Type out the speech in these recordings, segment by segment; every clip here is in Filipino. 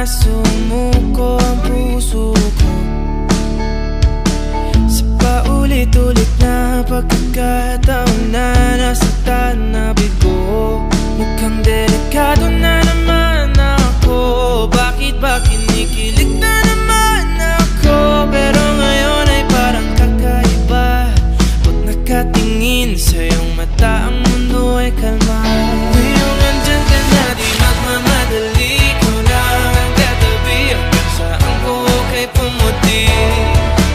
na sumuko ang puso ko sa paulit-ulit na pagkakataon na nasaktan na bigo. Mukhang delikado na naman ako. Bakit ba kinikilig na naman ako? Pero ngayon ay parang kakaiba. Ba't nakatingin sa iyong mata ang mundo ay kalma? Ngayong andyan ka na, di magmamadali. Ikaw lang ang katabi hanggang saan ko kay pumuti.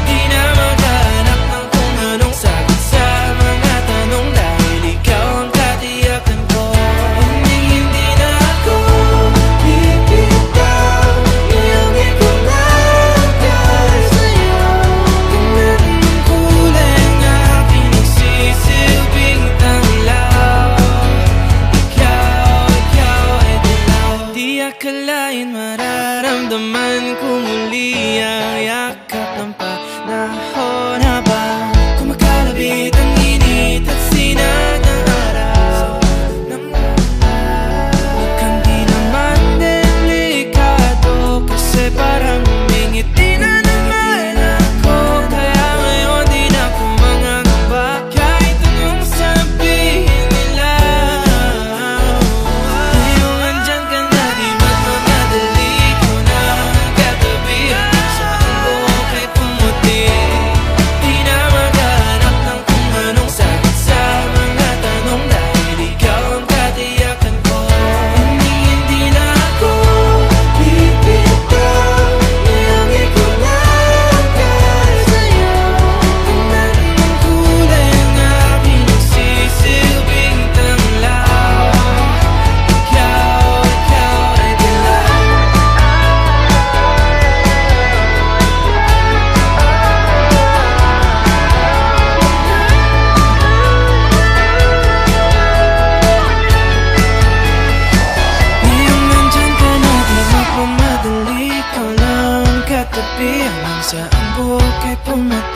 Di na maghanap ng kung anong sagot sa mga tanong, dahil ikaw ang katiyakan ko. Hindi na ako bibitaw. Ngayong ikaw lang dahil sa'yo. Tingnan mong kulay ang aking nagsisilbing tanglaw. Ikaw ay dilaw. Di akalain mararamdaman ko muli ang yakap ng panahon habang kumakalabit ang init at sinag ng araw. Mukhang di naman delikado kasi parang humingiti na naman ako. Kaya ngayon di na ako mangangamba kahit anong sabihin nila. Ngayong andyan ka na, di magmamadali. Ikaw na ang katabi hanggang saan ko kay pumuti. Di na maghanap ng kung anong sagot sa mga tanong, dahil ikaw ang katiyakan ko. Hindi na ako bibitaw. Ngayong ikaw lang dahil sa'yo. Tingnan mong kulay ang aking nagsisilbing tanglaw. Ikaw ay dilaw. Ngayong nandyan ka na, di magmamadali. Ikaw lang ang katabi hanggang saan buhok ay pumati.